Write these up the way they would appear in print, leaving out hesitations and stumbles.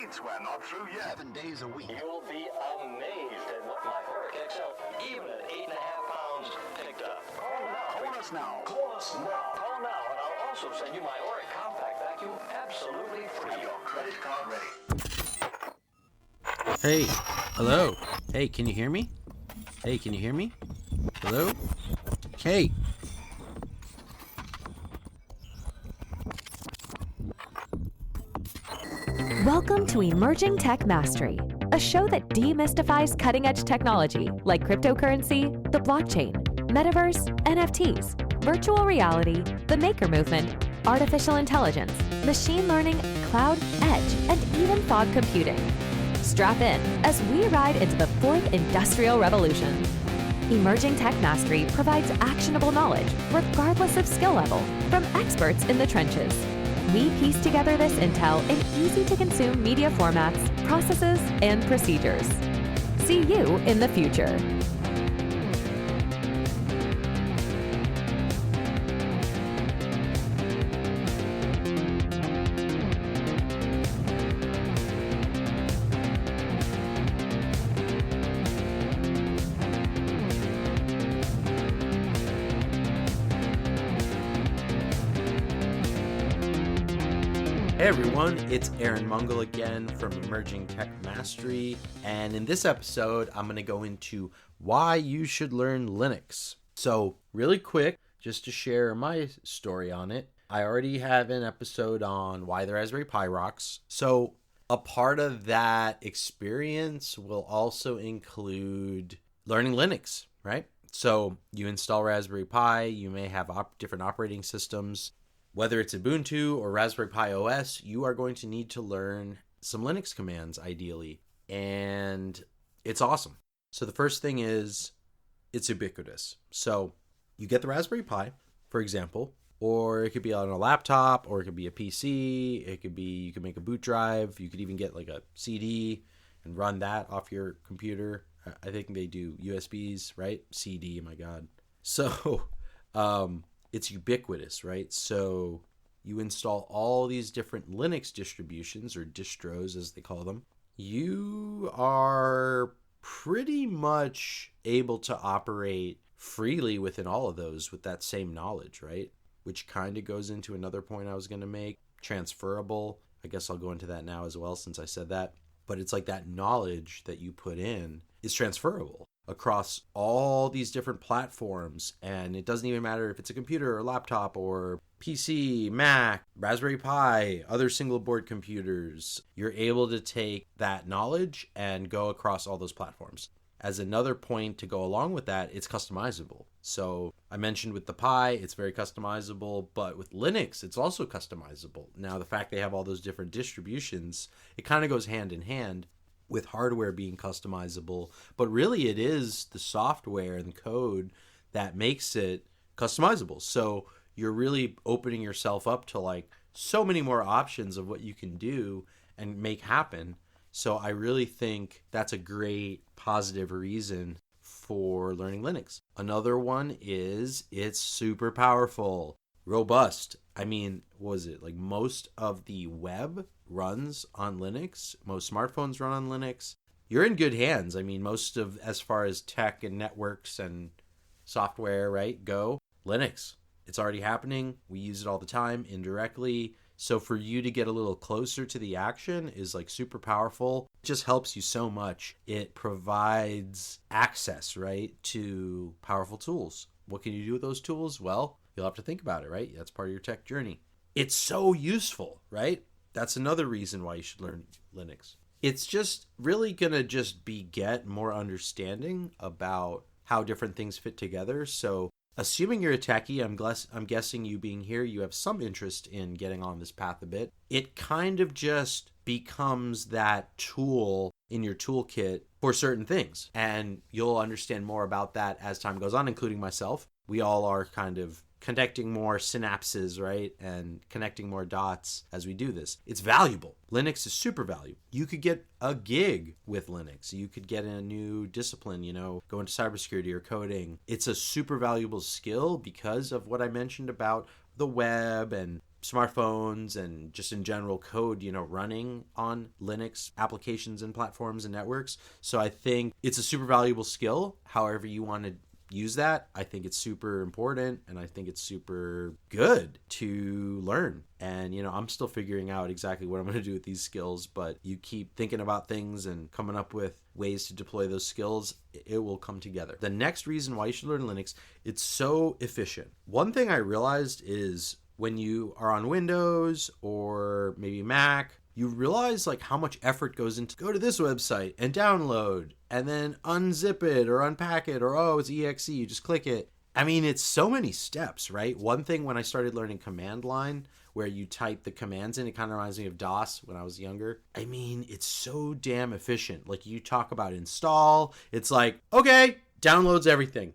We're not through yet. 7 days a week. You'll be amazed at what my Auric XL, even at 8.5 pounds, picked up. Call us now. Call us now. Call now, and I'll also send you my Auric compact vacuum absolutely free. Your credit card ready. Hey, hello. Hey, can you hear me? Hey, can you hear me? Hello? Hey. Welcome to Emerging Tech Mastery, a show that demystifies cutting-edge technology like cryptocurrency, the blockchain, metaverse, NFTs, virtual reality, the maker movement, artificial intelligence, machine learning, cloud, edge, and even fog computing. Strap in as we ride into the fourth industrial revolution. Emerging Tech Mastery provides actionable knowledge, regardless of skill level, from experts in the trenches. We piece together this intel in easy-to-consume media formats, processes, and procedures. See you in the future. Hey everyone, it's Mangal again from Emerging Tech Mastery, and in this episode, I'm going to go into why you should learn Linux. So, really quick, just to share my story on it, I already have an episode on why the Raspberry Pi rocks. So, a part of that experience will also include learning Linux, right? So, you install Raspberry Pi, you may have different operating systems. Whether it's Ubuntu or Raspberry Pi OS, you are going to need to learn some Linux commands, ideally. And it's awesome. So the first thing is, it's ubiquitous. So you get the Raspberry Pi, for example, or it could be on a laptop, or it could be a PC. It could be, you could make a boot drive. You could even get like a CD and run that off your computer. I think they do USBs, right? CD, my God. So, it's ubiquitous, right? So you install all these different Linux distributions, or distros as they call them. You are pretty much able to operate freely within all of those with that same knowledge, right? Which kind of goes into another point I was going to make, transferable. I guess I'll go into that now as well since I said that. But it's like that knowledge that you put in is transferable across all these different platforms, and it doesn't even matter if it's a computer or laptop or PC, Mac, Raspberry Pi, other single board computers. You're able to take that knowledge and go across all those platforms. As another point to go along with that, it's customizable. So I mentioned with the Pi, it's very customizable, but with Linux, it's also customizable. Now, the fact they have all those different distributions, it kind of goes hand in hand with hardware being customizable, but really it is the software and code that makes it customizable. So you're really opening yourself up to like so many more options of what you can do and make happen. So I really think that's a great positive reason for learning Linux. Another one is it's super powerful, robust. I mean, what was it? Like most of the web runs on Linux. Most smartphones run on Linux. You're in good hands. I mean, most of, as far as tech and networks and software, right, go, Linux. It's already happening. We use it all the time indirectly. So for you to get a little closer to the action is like super powerful. It just helps you so much. It provides access, right, to powerful tools. What can you do with those tools? Well, you'll have to think about it, right? That's part of your tech journey. It's so useful, right? That's another reason why you should learn Linux. It's just really going to just beget more understanding about how different things fit together. So assuming you're a techie, I'm guessing you being here, you have some interest in getting on this path a bit. It kind of just becomes that tool in your toolkit for certain things. And you'll understand more about that as time goes on, including myself. We all are kind of connecting more synapses, right? And connecting more dots as we do this. It's valuable. Linux is super valuable. You could get a gig with Linux. You could get a new discipline, go into cybersecurity or coding. It's a super valuable skill because of what I mentioned about the web and smartphones and just in general code, running on Linux applications and platforms and networks. So I think it's a super valuable skill. However you want to use that, I think it's super important, and I think it's super good to learn. And I'm still figuring out exactly what I'm going to do with these skills, but you keep thinking about things and coming up with ways to deploy those skills, it will come together. The next reason why you should learn Linux, it's so efficient. One thing I realized is when you are on Windows or maybe Mac, you realize like how much effort goes into go to this website and download and then unzip it or unpack it, or it's exe, you just click it. I mean, it's so many steps, right? One thing when I started learning command line, where you type the commands in, it kind of reminds me of DOS when I was younger. I mean, it's so damn efficient. Like you talk about install, it's like, okay, downloads everything.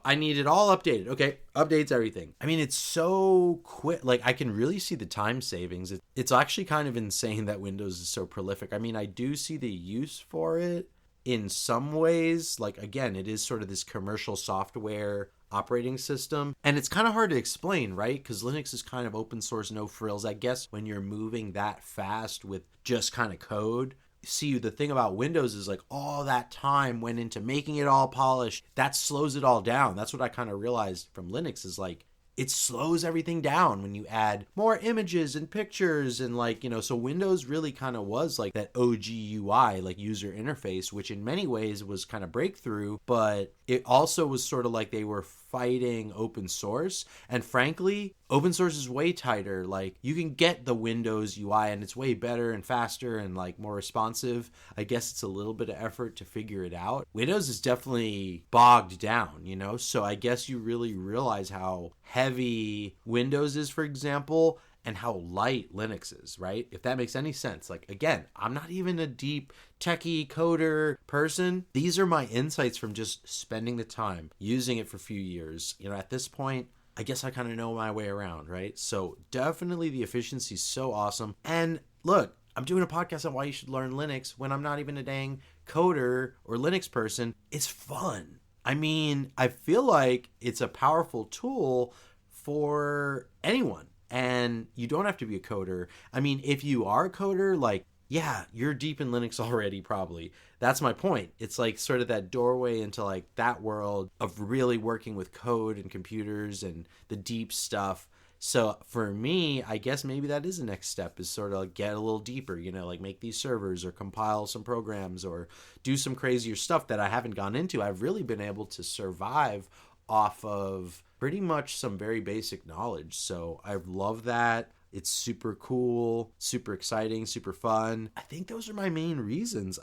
I need it all updated. Okay, updates everything. I mean, it's so quick. Like, I can really see the time savings. It's actually kind of insane that Windows is so prolific. I mean, I do see the use for it in some ways. Like, again, it is sort of this commercial software operating system. And it's kind of hard to explain, right? Because Linux is kind of open source, no frills. I guess when you're moving that fast with just kind of code, see, the thing about Windows is like all that time went into making it all polished. That slows it all down. That's what I kind of realized from Linux is like it slows everything down when you add more images and pictures and so Windows really kind of was like that OG UI, like user interface, which in many ways was kind of breakthrough, but it also was sort of like they were fighting open source. And frankly, open source is way tighter. Like you can get the Windows UI and it's way better and faster and like more responsive. I guess it's a little bit of effort to figure it out. Windows is definitely bogged down, so I guess you really realize how heavy Windows is, for example, and how light Linux is, right? If that makes any sense. Like, again, I'm not even a deep techie coder person. These are my insights from just spending the time using it for a few years. At this point, I guess I kind of know my way around, right? So definitely the efficiency is so awesome. And look, I'm doing a podcast on why you should learn Linux when I'm not even a dang coder or Linux person. It's fun. I mean, I feel like it's a powerful tool for anyone. And you don't have to be a coder. I mean, if you are a coder, like, yeah, you're deep in Linux already, probably. That's my point. It's like sort of that doorway into like that world of really working with code and computers and the deep stuff. So for me, I guess maybe that is the next step, is sort of like get a little deeper, like make these servers or compile some programs or do some crazier stuff that I haven't gone into. I've really been able to survive off of pretty much some very basic knowledge. So I love that. It's super cool, super exciting, super fun. I think those are my main reasons.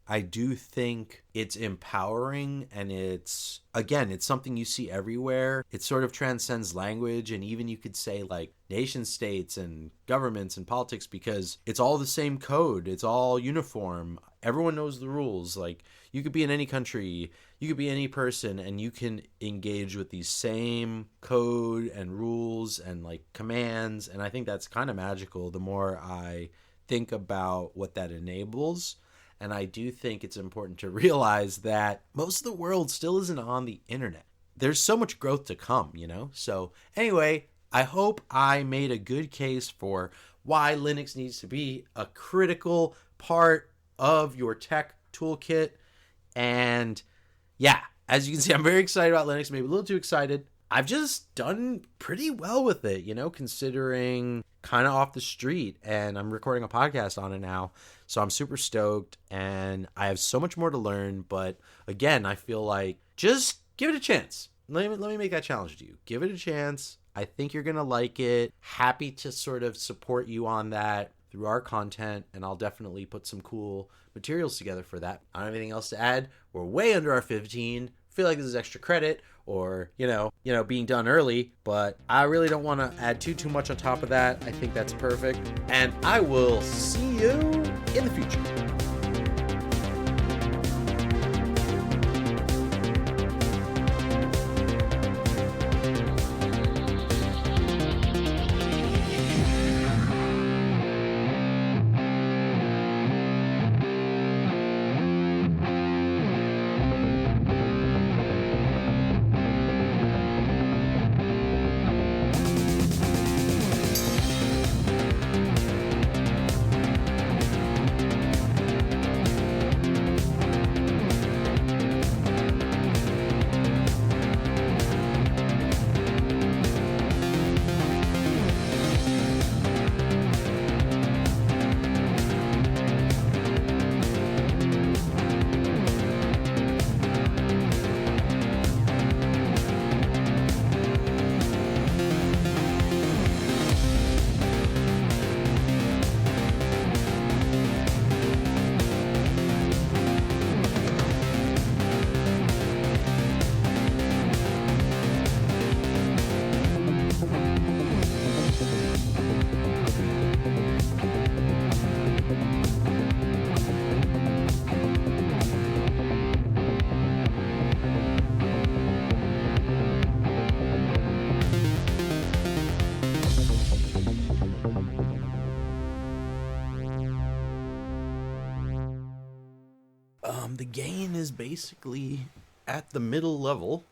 I do think it's empowering, and it's something you see everywhere. It sort of transcends language, and even you could say like nation states and governments and politics, because it's all the same code. It's all uniform. Everyone knows the rules. Like you could be in any country, you could be any person, and you can engage with these same code and rules and like commands. And I think that's kind of magical the more I think about what that enables. And I do think it's important to realize that most of the world still isn't on the internet. There's so much growth to come, So anyway, I hope I made a good case for why Linux needs to be a critical part of your tech toolkit. And yeah, as you can see, I'm very excited about Linux, maybe a little too excited. I've just done pretty well with it, considering kind of off the street, and I'm recording a podcast on it now. So I'm super stoked, and I have so much more to learn. But again, I feel like just give it a chance. Let me make that challenge to you. Give it a chance. I think you're going to like it. Happy to sort of support you on that through our content, and I'll definitely put some cool materials together for that. I don't have anything else to add. We're way under our 15. Feel like this is extra credit, or being done early, but I really don't want to add too much on top of that. I think that's perfect, and I will see you in the future. The gain is basically at the middle level.